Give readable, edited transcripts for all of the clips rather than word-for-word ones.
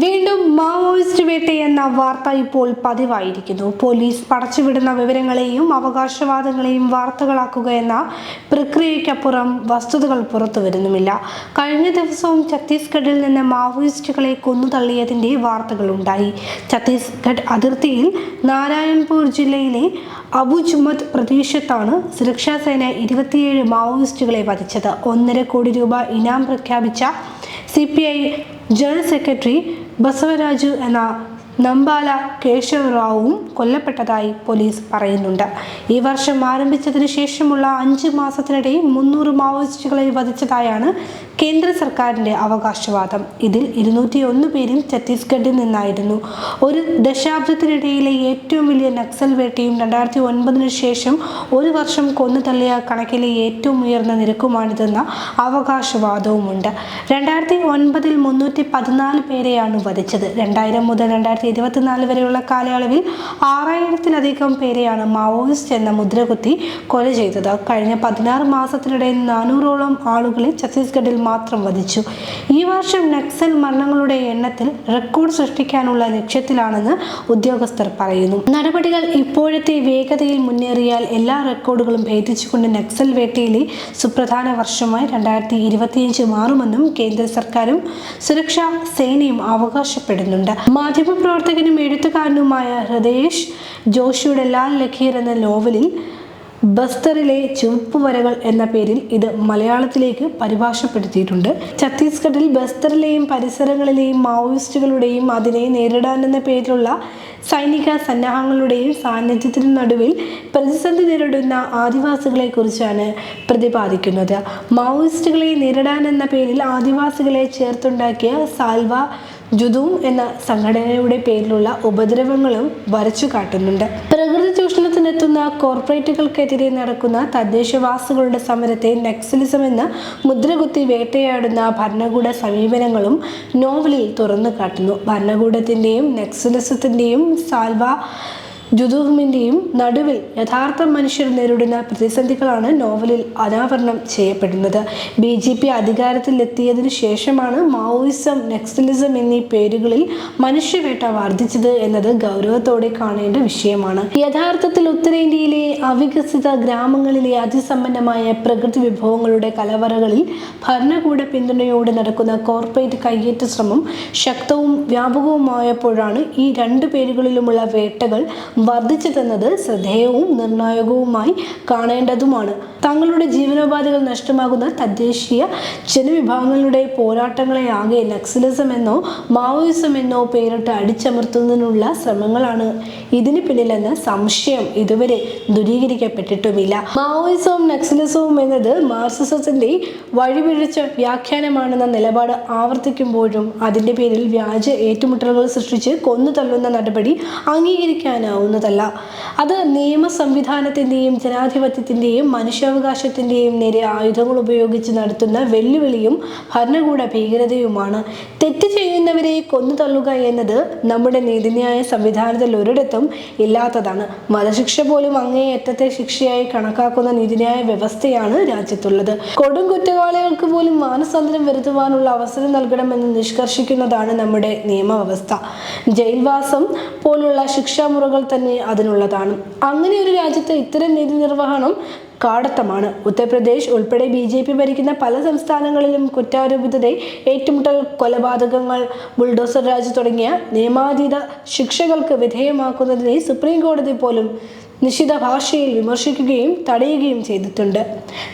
വീണ്ടും മാവോയിസ്റ്റ് വേട്ടയെന്ന വാർത്ത ഇപ്പോൾ പതിവായിരിക്കുന്നു. പോലീസ് പടച്ചുവിടുന്ന വിവരങ്ങളെയും അവകാശവാദങ്ങളെയും വാർത്തകളാക്കുക എന്ന പ്രക്രിയയ്ക്കപ്പുറം വസ്തുതകൾ പുറത്തു വരുന്നുമില്ല. കഴിഞ്ഞ ദിവസവും ഛത്തീസ്ഗഡിൽ നിന്ന് മാവോയിസ്റ്റുകളെ കൊന്നുതള്ളിയതിന്റെ വാർത്തകളുണ്ടായി. ഛത്തീസ്ഗഡ് അതിർത്തിയിൽ നാരായൺപൂർ ജില്ലയിലെ അബുജുമത് പ്രദേശത്താണ് സുരക്ഷാസേന 27 മാവോയിസ്റ്റുകളെ വധിച്ചത്. 1.5 കോടി രൂപ ഇനാം പ്രഖ്യാപിച്ച CPI ജനറൽ സെക്രട്ടറി ബസവരാജു എന്ന നമ്പാല കേശവറാവുവും കൊല്ലപ്പെട്ടതായി പോലീസ് പറയുന്നുണ്ട്. ഈ വർഷം ആരംഭിച്ചതിന് ശേഷമുള്ള 5 മാസത്തിനിടെ 300 മാവോയിസ്റ്റുകളെ വധിച്ചതായാണ് കേന്ദ്ര സർക്കാരിന്റെ അവകാശവാദം. ഇതിൽ 201 പേരും ഛത്തീസ്ഗഡിൽ നിന്നായിരുന്നു. ഒരു ദശാബ്ദത്തിനിടയിലെ ഏറ്റവും വലിയ നക്സൽ വേട്ടയും 2009 ശേഷം ഒരു വർഷം കൊന്നുതള്ളിയ കണക്കിലെ ഏറ്റവും ഉയർന്ന നിരക്കുമാണിതെന്ന അവകാശവാദവുമുണ്ട്. 2009 314 പേരെയാണ് വധിച്ചത്. 2000 മുതൽ 2024 വരെയുള്ള കാലയളവിൽ 6000-ലധികം പേരെയാണ് മാവോയിസ്റ്റ് എന്ന മുദ്രകുത്തി കൊല ചെയ്തത്. കഴിഞ്ഞ 16 മാസത്തിനിടെ 400ഓളം ആളുകളെ ഛത്തീസ്ഗഡിൽ മാത്രം വധിച്ചു. ഈ വർഷം നക്സൽ മരണങ്ങളുടെ എണ്ണത്തിൽ റെക്കോർഡ് സൃഷ്ടിക്കാനുള്ള ലക്ഷ്യത്തിലാണെന്ന് ഉദ്യോഗസ്ഥർ പറയുന്നു. നടപടികൾ ഇപ്പോഴത്തെ വേഗതയിൽ മുന്നേറിയാൽ എല്ലാ റെക്കോർഡുകളും ഭേദിച്ചുകൊണ്ട് നക്സൽ വേട്ടയിലെ സുപ്രധാന വർഷമായി 2025 മാറുമെന്നും കേന്ദ്ര സർക്കാരും സുരക്ഷാ സേനയും അവകാശപ്പെടുന്നുണ്ട്. മാധ്യമപ്രവർത്തകനും എഴുത്തുകാരനുമായ ഹൃദയേഷ് ജോഷിയുടെ ലാൽ ലഖീർ എന്ന നോവലിൽ ബസ്തറിലെ ചുവപ്പ് വരകൾ എന്ന പേരിൽ ഇത് മലയാളത്തിലേക്ക് പരിഭാഷപ്പെടുത്തിയിട്ടുണ്ട്. ഛത്തീസ്ഗഡിൽ ബസ്തറിലെയും പരിസരങ്ങളിലെയും മാവോയിസ്റ്റുകളുടെയും അതിനെ നേരിടാനെന്ന പേരിലുള്ള സൈനിക സന്നാഹങ്ങളുടെയും സാന്നിധ്യത്തിനു നടുവിൽ പ്രതിസന്ധി നേരിടുന്ന ആദിവാസികളെ കുറിച്ചാണ് പ്രതിപാദിക്കുന്നത്. മാവോയിസ്റ്റുകളെ നേരിടാനെന്ന പേരിൽ ആദിവാസികളെ ചേർത്തുണ്ടാക്കിയ സാൽവ ജുദൂം എന്ന സംഘടനയുടെ പേരിലുള്ള ഉപദ്രവങ്ങളും വരച്ചു കാട്ടുന്നുണ്ട്. പ്രകൃതി ചൂഷണത്തിനെത്തുന്ന കോർപ്പറേറ്റുകൾക്കെതിരെ നടക്കുന്ന തദ്ദേശവാസികളുടെ സമരത്തെ നക്സലിസം എന്ന മുദ്രകുത്തി വേട്ടയാടുന്ന ഭരണകൂട സമീപനങ്ങളും നോവലിൽ തുറന്നു കാട്ടുന്നു. ഭരണകൂടത്തിന്റെയും നക്സലിസത്തിന്റെയും സാൽവ ജുദൂമിന്റെയും നടുവിൽ യഥാർത്ഥ മനുഷ്യർ നേരിടുന്ന പ്രതിസന്ധികളാണ് നോവലിൽ അനാവരണം ചെയ്യപ്പെടുന്നത്. BJP അധികാരത്തിലെത്തിയതിനു ശേഷമാണ് മാവോയിസം, നക്സലിസം എന്നീ പേരുകളിൽ മനുഷ്യവേട്ട വർദ്ധിച്ചത് എന്നത് ഗൗരവത്തോടെ കാണേണ്ട വിഷയമാണ്. യഥാർത്ഥത്തിൽ ഉത്തരേന്ത്യയിലെ അവികസിത ഗ്രാമങ്ങളിലെ അതിസമ്പന്നമായ പ്രകൃതി വിഭവങ്ങളുടെ കലവറകളിൽ ഭരണകൂട പിന്തുണയോടെ നടക്കുന്ന കോർപ്പറേറ്റ് കയ്യേറ്റ ശ്രമം ശക്തവും വ്യാപകവുമായപ്പോഴാണ് ഈ 2 പേരുകളിലുമുള്ള വേട്ടകൾ വർദ്ധിച്ചതെന്നത് ശ്രദ്ധേയവും നിർണായകവുമായി കാണേണ്ടതുമാണ്. തങ്ങളുടെ ജീവനോപാധികൾ നഷ്ടമാകുന്ന തദ്ദേശീയ ജനവിഭാഗങ്ങളുടെ പോരാട്ടങ്ങളെ ആകെ നക്സലിസം എന്നോ മാവോയിസം എന്നോ പേരിട്ട് അടിച്ചമർത്തുന്നതിനുള്ള ശ്രമങ്ങളാണ് ഇതിന് പിന്നിലെന്ന സംശയം ഇതുവരെ ദൂരീകരിക്കപ്പെട്ടിട്ടുമില്ല. മാവോയിസവും നക്സലിസവും എന്നത് മാർക്സിസത്തിന്റെ വഴിപിഴച്ച വ്യാഖ്യാനമാണെന്ന നിലപാട് ആവർത്തിക്കുമ്പോഴും അതിന്റെ പേരിൽ വ്യാജ ഏറ്റുമുട്ടലുകൾ സൃഷ്ടിച്ച് കൊന്നുതള്ളുന്ന നടപടി അംഗീകരിക്കാനാവുന്നതല്ല. അത് നിയമ സംവിധാനത്തിന്റെയും ജനാധിപത്യത്തിന്റെയും മനുഷ്യാവകാശത്തിന്റെയും നേരെ ആയുധങ്ങൾ ഉപയോഗിച്ച് നടത്തുന്ന വെല്ലുവിളിയും ഭരണകൂട ഭീകരതയുമാണ്. തെറ്റ് ചെയ്യുന്നവരെ കൊന്നുതള്ളുക എന്നത് നമ്മുടെ നീതിന്യായ സംവിധാനത്തിൽ ഒരിടത്തും ഇല്ലാത്തതാണ്. വധശിക്ഷ പോലും അങ്ങേയറ്റത്തെ ശിക്ഷയായി കണക്കാക്കുന്ന നീതിന്യായ വ്യവസ്ഥയാണ് രാജ്യത്തുള്ളത്. കൊടും കുറ്റവാളികൾക്ക് പോലും മാനസാന്തരം വരുത്തുവാനുള്ള അവസരം നൽകണമെന്ന് നിഷ്കർഷിക്കുന്നതാണ് നമ്മുടെ നിയമവ്യവസ്ഥ. ജയിൽവാസം പോലുള്ള ശിക്ഷാമുറകൾ തന്നെ അതിനുള്ളതാണ്. അങ്ങനെ ഒരു രാജ്യത്ത് ഇത്തരം നീതി നിർവഹണം കാടത്തമാണ്. ഉത്തർപ്രദേശ് ഉൾപ്പെടെ BJP ഭരിക്കുന്ന പല സംസ്ഥാനങ്ങളിലും കുറ്റാരോപിതരെ ഏറ്റുമുട്ടൽ, കൊലപാതകങ്ങൾ, ബുൾഡോസർ രാജ് തുടങ്ങിയ നിയമാതീത ശിക്ഷകൾക്ക് വിധേയമാക്കുന്നതിനെ സുപ്രീം കോടതി പോലും നിശ്ചിത ഭാഷയിൽ വിമർശിക്കുകയും തടയുകയും ചെയ്തിട്ടുണ്ട്.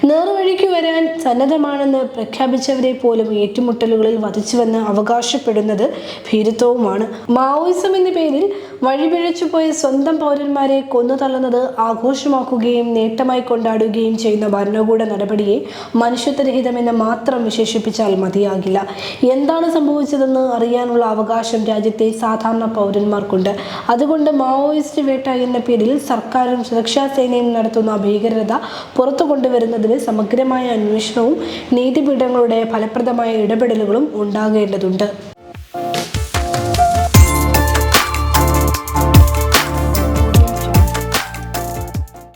നേർവഴിക്ക് വരാൻ സന്നദ്ധമാണെന്ന് പ്രഖ്യാപിച്ചവരെ പോലും ഏറ്റുമുട്ടലുകളിൽ വധിച്ചുവെന്ന് അവകാശപ്പെടുന്നത് ഭീരുത്വവുമാണ്. മാവോയിസം എന്ന പേരിൽ വഴിപിഴച്ചുപോയ സ്വന്തം പൗരന്മാരെ കൊന്നുതള്ളുന്നത് ആഘോഷമാക്കുകയും നേട്ടമായി കൊണ്ടാടുകയും ചെയ്യുന്ന ഭരണകൂട നടപടിയെ മനുഷ്യത്വരഹിതമെന്ന് മാത്രം വിശേഷിപ്പിച്ചാൽ മതിയാകില്ല. എന്താണ് സംഭവിച്ചതെന്ന് അറിയാനുള്ള അവകാശം രാജ്യത്തെ സാധാരണ പൗരന്മാർക്കുണ്ട്. അതുകൊണ്ട് മാവോയിസ്റ്റ് വേട്ട എന്ന പേരിൽ സർക്കാരും സുരക്ഷാ സേനയും നടത്തുന്ന ഭീകരത പുറത്തു കൊണ്ടുവരുന്നതിന് സമഗ്രമായ അന്വേഷണവും നീതിപീഠങ്ങളുടെ ഫലപ്രദമായ ഇടപെടലുകളും ഉണ്ടാകേണ്ടതുണ്ട്.